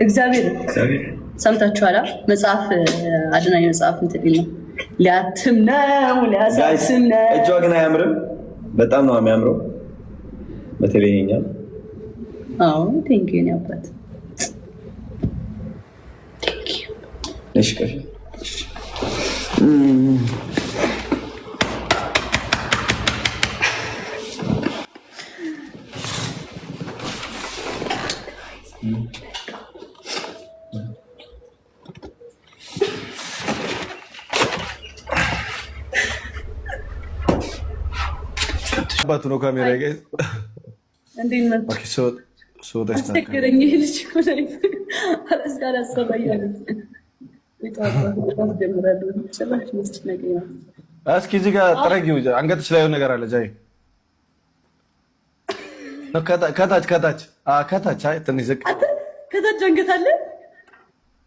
እግዚአብሔር ሰምታችኋላ? መጽሐፍ አድናኝ መጽሐፍ እንትን ነው ሊያትም ነው ሊያሳስም ነው። እጇ ግን አያምርም? በጣም ነው የሚያምረው። በተለይኛ አዎ ቴንክ ዩ ያባት ቴንክ ዩ እሺ ከፍ ባቱ ነው ካሜራ ጋር እንዴት ነው? ኦኬ ሶ አስቸገረኝ ልጅ ኮላይ አላስጋራ ሰባያለ እስኪ እዚህ ጋር ጥረጊው አንገትሽ ላይ የሆነ ነገር አለ ጃይ ከታች አይ ትንሽ ዝቅ ከታች አንገት አለ።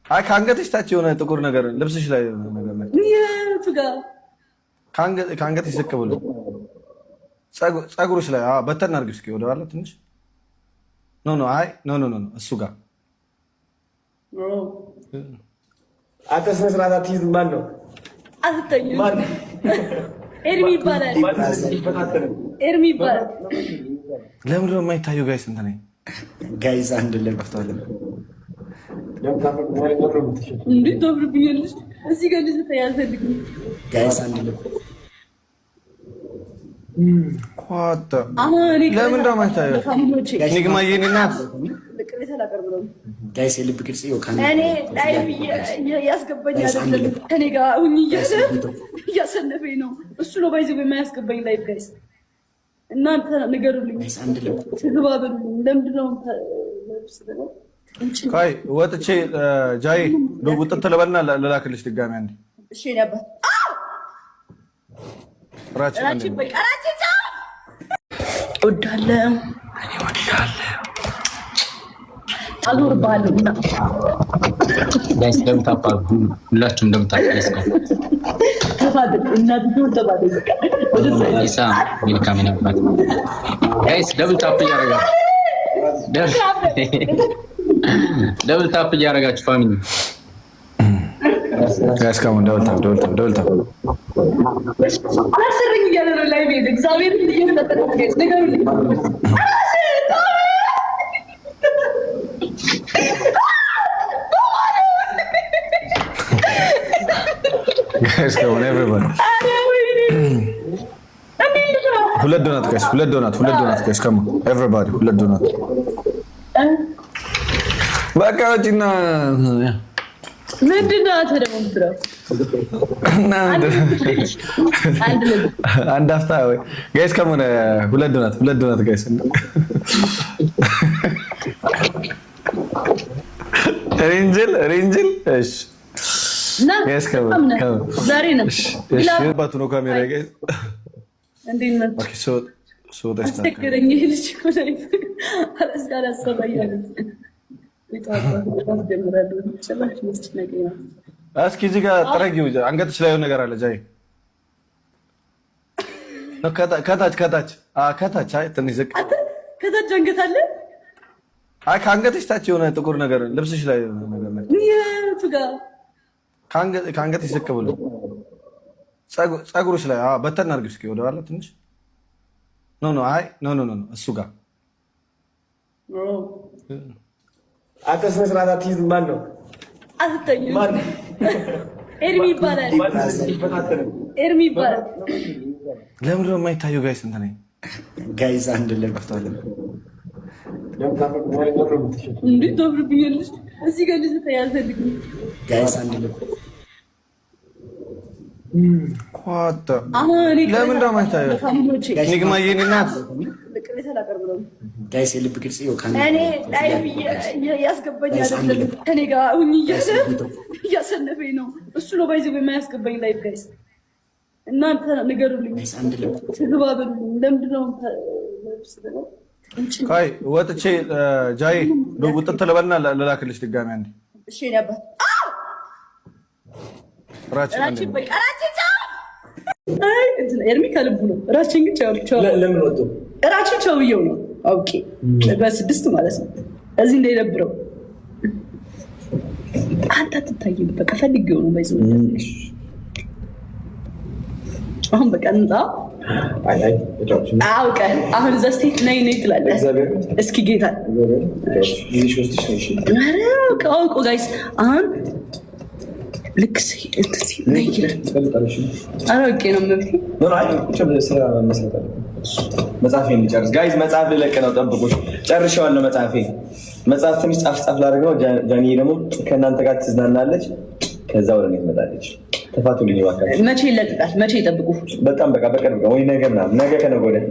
አይ ከአንገትሽ ታች የሆነ ጥቁር ነገር ልብስሽ ላይ የሆነ ነገር ነው። የቱ ጋር? ከአንገትሽ ዝቅ ብሎ ፀጉርሽ ላይ በተን አድርጊው እስኪ ወደ ኋላ ትንሽ አይ እሱ ጋር አንተ ስነ ስርዓት አትይዝም። ማን ነው አትተኝም? ኤርሚ ይባላል። ኤርሚ ይባላል። ለምንድን ነው የማይታየው? ጋይስ እንትን ነኝ ጋይስ አንድ ለብቷል እንዴ ዶብርብኛለሽ እዚህ ጋር ልጅ ተያዘልኝ ጋይስ አንድ ለ ኳታ ለምን ነው የማይታየው? ንግማ የኔና ለቅሬታ ላቀርብ ነው ጋይስ የልብ ቅርጽ ይወካል። እኔ ላይቭ ያስገባኛል አይደለም ከኔ ጋር ሁኝ እያሰነፈኝ ነው እሱ ነው ባይዘው የማያስገባኝ ላይቭ ጋይስ እናንተ ንገሩልኝ። ትግባበሉ ለምንድን ነው ካይ ወጥቼ ጃይ ልውጥ ተለበልና ለላክልሽ ድጋሚ አንዴ እሺ እኔ አባት ራቺ በቃራቺ ጫው ወዳለው እኔ ወዳለው አልወርባለሁና ጋይስ እንደምታውቁ ሁላችሁም እንደምታውቁ ተባደል እናት ተባደል በቃ ኢሳ ዌልካም ነበር ጋይስ ደብል ታፕ እያደረጋችሁ ፋሚሊ ጋይስ ካም ደብል ታፕ አሰረኝ እያለ ነው ላይ ቤት እግዚአብሔር እየተመጠረ ጋይስ ንገሩልኝ። Guys, come on, everybody. ሁለት ዶናት guys, come on, everybody. ሁለት ዶናት በቃ ወጪና ምንድን ነው ደግሞ ብለው አንድ አፍታ ወይ guys, come on, ሁለት ዶናት guys. ሬንጅል እሺ ጋይስ ዛሬ ነው ባቱ ነው ካሜራ ጋይስ እንዴት ነው? ኦኬ ሶ አስቸገረኝ ልጅ ኮላይ አላስጋራ ሰባያለ እስኪ እዚህ ጋር ጥረጊው አንገትሽ ላይ የሆነ ነገር አለ ጃይ ከታች አይ ትንሽ ዝቅ ከታች አንገት አለ። አይ ከአንገትሽ ታች የሆነ ጥቁር ነገር ልብስሽ ላይ የሆነ ነገር ነው። የቱ ጋር? ከአንገትሽ ዝቅ ብሎ ፀጉርሽ ላይ በተን አድርጊው እስኪ ወደ ኋላ ትንሽ አይ እሱ ጋር አንተ ስነ ስርዓት አትይዝም። ማን ነው አትተኝም? ኤርሚ ይባላል። ኤርሚ ይባላል። ለምንድን ነው የማይታየው? ጋይስ እንትን ነኝ ጋይስ አንድ ለብቷል እንዴ ዶብርብኛለሽ እዚህ ጋር ልጅ ተያዘልኝ ጋይስ አንድ ለ ኳታ ለምን ነው የማይታየው? ንግማ የኔና ለቅሬታ ላቀርብ ነው ጋይስ የልብ ቅርጽ ይወካል። እኔ ላይቭ ያስገባኛል አይደለም ከኔ ጋር ሁኝ እያሰነፈኝ ነው እሱ ነው ባይዘው የማያስገባኝ ላይቭ ጋይስ እናንተ ንገሩልኝ። ትግባበሉ ለምንድን ነው ካይ ወጥቼ ጃይ ልውጥ ተለበልና ለላክልሽ ድጋሚ አንዴ እሺ እኔ አባት ራቺ በቃራቺ ጫው አይ እንትን ኤርሚ ከልቡ ነው። ራቺን ግን ቻው ለምን ወጡ? ራቺ ቻው ይው ነው አውቄ በስድስት ማለት ነው እዚህ እንደነበረው አንተ አትታይም። በቃ ፈልጌው ነው ባይዘው አሁን በቃ እንጣ አውቀን አሁን እዛ ስቴት ነይ ነይ ትላለህ። እስኪ ጌታ አውቆ ጋይስ አሁን ልክ አራውቄ ነው መጽሐፌ ጨርስ ጋይዝ። መጽሐፍ ልለቅ ነው፣ ጠብቁሽ። ጨርሼዋለሁ መጽሐፌ። መጽሐፍ ትንሽ ጻፍ ጻፍ ላደርግ ነው። ጃኒ ደግሞ ከእናንተ ጋር ትዝናናለች፣ ከዛ ወደ እኔ ትመጣለች። ተፋቱልኝ እባካችሁ። መቼ ይለቅቃል? መቼ ይጠብቁ? በጣም በቃ በቅርብ ወይ ነገ ምናምን፣ ነገ ከነገ ወዲያ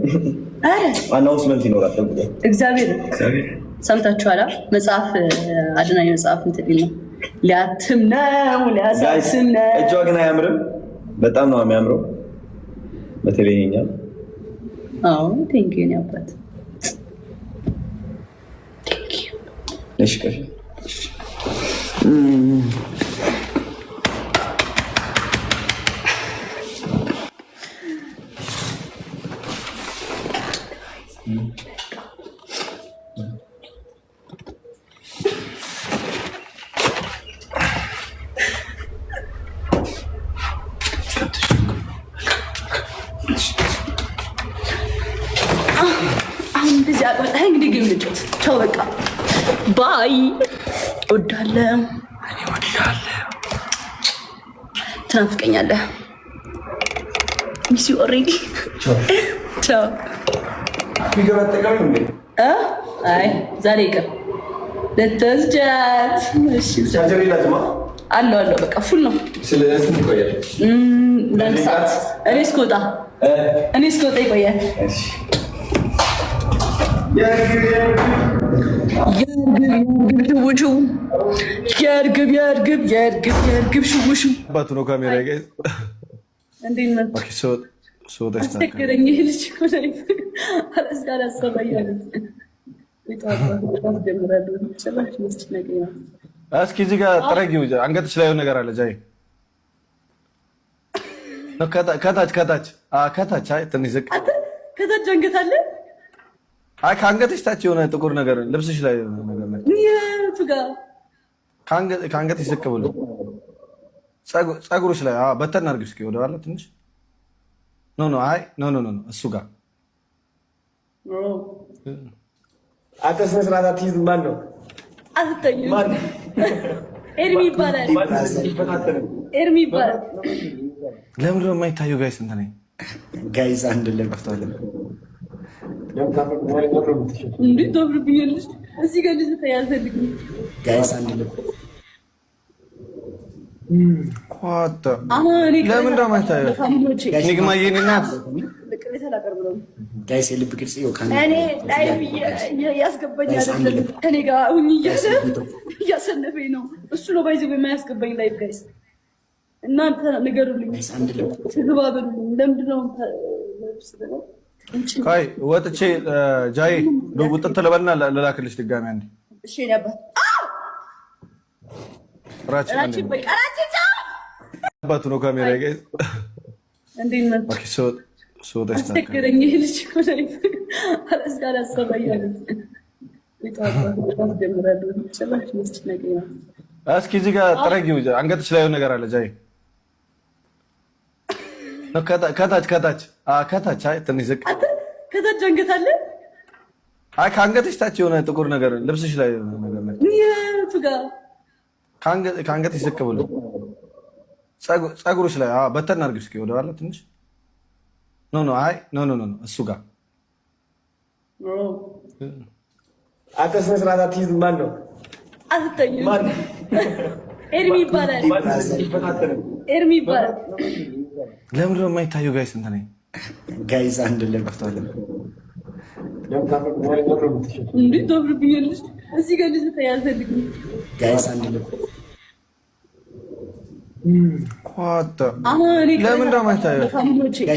አናውንስመንት ይኖራል። ጠብቁ። እግዚአብሔር ሰምታችኋላ። መጽሐፍ አድናኝ መጽሐፍ እንትን ነው ሊያትም ነው ሊያሳትም ነው። እጇ ግን አያምርም? በጣም ነው የሚያምረው። በተለይ ይኸኛው ቴንክ ዩ አባት። እሺ ቀሽ እንግዲህ ግን ልጆች ቻው በቃ ባይ። እወዳለሁ፣ ትናፍቀኛለህ። ሚስ ዩ ኦልሬዲ ቻው። አይ ዛሬ ይቅር ልትወስጃት አለው አለው በቃ ፉል ነው። ለምሳት እኔ እስክወጣ ይቆያል። የእርግብ ሽውሹ አባቱ ነው ካሜራ አስቸገረኝ። ይህ ልጅ እስኪ እዚህ ጋር ጥረጊው። አንገትሽ ላይ ነገር አለ ጃይ። ከታች ትንሽ ዝቅ ከታች አንገት አለ። አይ ከአንገትሽ ታች የሆነ ጥቁር ነገር ልብስሽ ላይ ነገር ነው። የቱ ጋር? ከአንገትሽ ዝቅ ብሎ ፀጉርሽ ላይ በተን አድርጊው እስኪ ወደ ኋላ ትንሽ። አይ እሱ ጋር አንተ ስነ ስርዓት አትይዝ። ማን ነው? አትተኝም። ኤርሚ ይባላል። ኤርሚ ይባላል። ለምንድን ነው የማይታየው? ጋይስ እንትን ነኝ ጋይስ አንድ ለቀፍታለ እንዴት ተብርብኛለሽ? እዚህ ጋር ልጅ ተያዘልኝ ጋይስ አንድ ለ ኳታ ለምን እንደማይታየው ንግማ የኔና ለቅሬታ ላቀርብ ነው ጋይስ የልብ ቅርጽ ይወካል። እኔ ላይ ያስገባኝ አይደለም ከኔ ጋር ሁኝ እያሰነፈኝ ነው። እሱ ነው ባይዘው የማያስገባኝ ላይ ጋይስ። እናንተ ንገሩልኝ፣ ትግባብልኝ። ለምንድን ነው ካይ ወጥቼ ጃይ ውጥት ልበልና ልላክልሽ ድጋሚ አንዴ። እሺ ነበር አባቱ ነው ካሜራ ጋይስ። እንዴት ነው? ኦኬ ሶ አስቸገረኝ። ይህ ልጅ እስኪ እዚህ ጋር ጥረጊው። አንገትሽ ላይ ነገር አለ ጃይ። ከታች ትንሽ ዝቅ ከታች አንገት አለ። አይ ከአንገትሽ ታች የሆነ ጥቁር ነገር ልብስሽ ላይ ነገር ነው። የቱ ጋር? ከአንገትሽ ዝቅ ብሎ ፀጉርሽ ላይ በተን አድርጊው እስኪ ወደ ኋላ ትንሽ። አይ እሱ ጋር አንተ ስነ ስርዓት አትይዝ። ማን ነው? አትተኝም። ኤርሚ ይባላል። ኤርሚ ይባላል። ለምንድን ነው የማይታየው? ጋይስ እንትን ነኝ ጋይስ አንድ ለቀፍታለ እንዴት ተብርብኛለሽ? እዚህ ጋር ልጅ ተያዘልኝ ጋይስ አንድ ለ ኳታ ለምን እንደማይታየው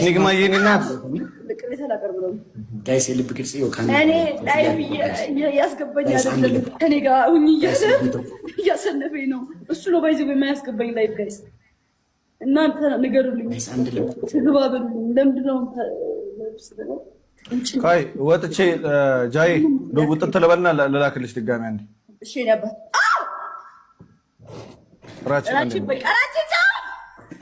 ንግማ የኔና ለቅሬታ ላቀርብ ነው ጋይስ የልብ ቅርጽ ይወካል። እኔ ላይ ያስገባኝ አይደለም ከኔ ጋር ሁኝ እያሰነፈኝ ነው። እሱ ነው ባይዘው የማያስገባኝ ላይ ጋይስ። እናንተ ንገሩልኝ፣ ትግባብልኝ። ለምንድን ነው ካይ ወጥቼ ጃይ ውጥት ልበልና ልላክልሽ ድጋሚ አንዴ። እሺ ነበር ራችን